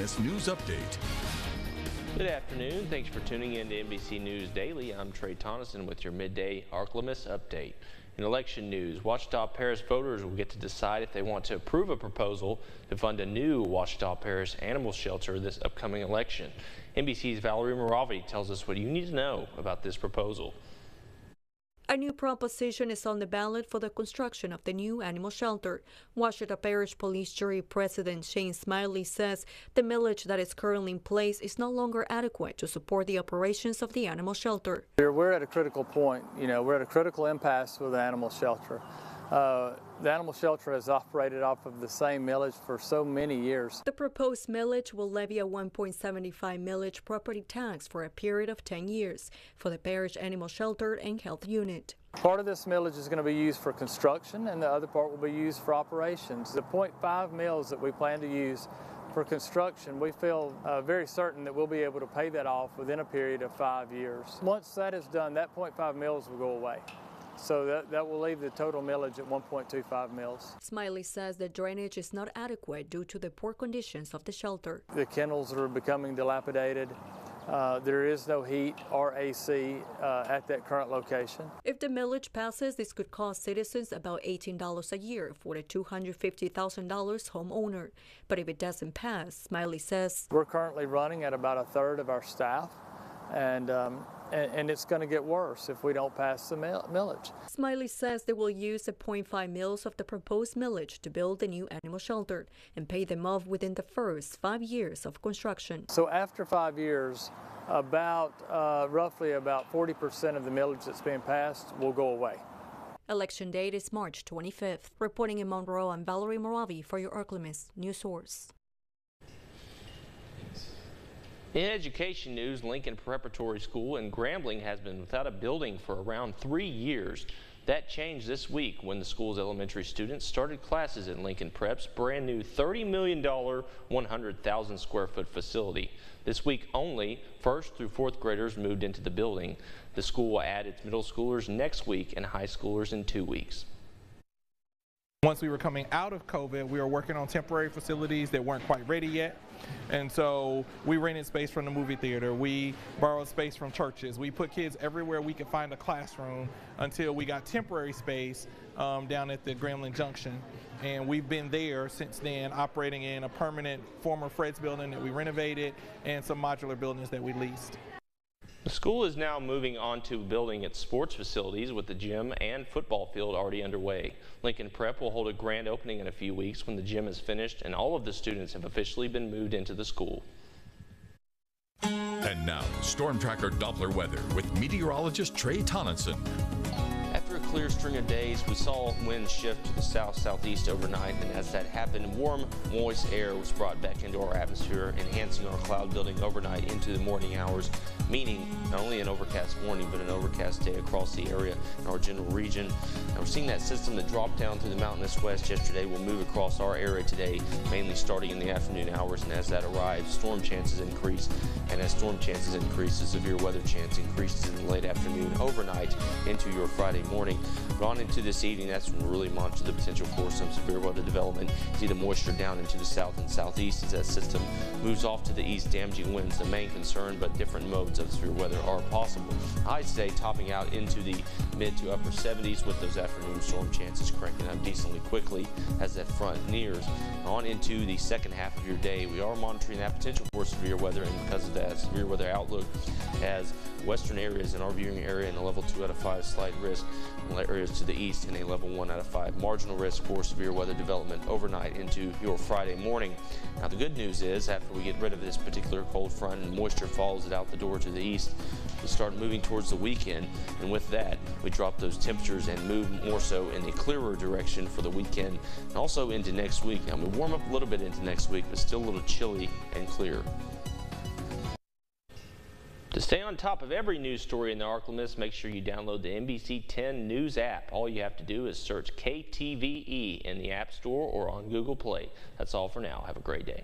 This news update. Good afternoon. Thanks for tuning in to NBC News Daily. I'm Trey Tonneson with your Midday Ark-La-Miss update. In election news, Ouachita Parish voters will get to decide if they want to approve a proposal to fund a new Ouachita Parish animal shelter this upcoming election. NBC's Valerie Moravi tells us what you need to know about this proposal. A new proposition is on the ballot for the construction of the new animal shelter. Ouachita Parish Police Jury President Shane Smiley says the millage that is currently in place is no longer adequate to support the operations of the animal shelter. We're at a critical point. We're at a critical impasse with the animal shelter. The animal shelter has operated off of the same millage for so many years. The proposed millage will levy a 1.75 millage property tax for a period of 10 years for the parish animal shelter and health unit. Part of this millage is going to be used for construction and the other part will be used for operations. The 0.5 mils that we plan to use for construction, we feel very certain that we'll be able to pay that off within a period of 5 years. Once that is done, that 0.5 mils will go away. So that will leave the total millage at 1.25 mils. Smiley says the drainage is not adequate due to the poor conditions of the shelter. The kennels are becoming dilapidated. There is no heat or AC at that current location. If the millage passes, this could cost citizens about $18 a year for the $250,000 homeowner. But if it doesn't pass, Smiley says, we're currently running at about a third of our staff. And it's going to get worse if we don't pass the millage. Smiley says they will use the 0.5 mils of the proposed millage to build the new animal shelter and pay them off within the first 5 years of construction. So after 5 years, roughly about 40% of the millage that's being passed will go away. Election date is March 25th. Reporting in Monroe, I'm Valerie Moravi for your Ark-La-Miss News Source. In education news, Lincoln Preparatory School in Grambling has been without a building for around 3 years. That changed this week when the school's elementary students started classes at Lincoln Prep's brand new $30 million, 100,000 square foot facility. This week only, 1st through 4th graders moved into the building. The school will add its middle schoolers next week and high schoolers in 2 weeks. Once we were coming out of COVID, we were working on temporary facilities that weren't quite ready yet. And so we rented space from the movie theater. We borrowed space from churches. We put kids everywhere we could find a classroom until we got temporary space down at the Grambling Junction. And we've been there since then, operating in a permanent former Fred's building that we renovated and some modular buildings that we leased. The school is now moving on to building its sports facilities with the gym and football field already underway. Lincoln Prep will hold a grand opening in a few weeks when the gym is finished and all of the students have officially been moved into the school. And now, Storm Tracker Doppler weather with meteorologist Trey Tonneson. After a clear string of days, we saw winds shift to the south-southeast overnight, and as that happened, warm, moist air was brought back into our atmosphere, enhancing our cloud building overnight into the morning hours, meaning not only an overcast morning, but an overcast day across the area in our general region. Now we're seeing that system that dropped down through the mountainous west yesterday will move across our area today, mainly starting in the afternoon hours, and as that arrives, storm chances increase, and as storm chances increase, the severe weather chance increases in the late afternoon overnight into your Friday morning. But on into this evening, that's when we really monitor the potential for some severe weather development. See the moisture down into the south and southeast as that system moves off to the east, damaging winds. The main concern, but different modes of severe weather are possible. Highs today topping out into the mid to upper 70s with those afternoon storm chances cranking up decently quickly as that front nears. On into the second half of your day, we are monitoring that potential for severe weather, and because of that severe weather outlook, as western areas in our viewing area in a level 2 out of 5 slight risk, areas to the east in a level 1 out of 5 marginal risk for severe weather development overnight into your Friday morning. Now the good news is, after we get rid of this particular cold front and moisture follows it out the door to the east, we start moving towards the weekend, and with that we drop those temperatures and move more so in a clearer direction for the weekend and also into next week. Now we warm up a little bit into next week, but still a little chilly and clear. To stay on top of every news story in the Ark-La-Miss, make sure you download the NBC 10 News app. All you have to do is search KTVE in the App Store or on Google Play. That's all for now. Have a great day.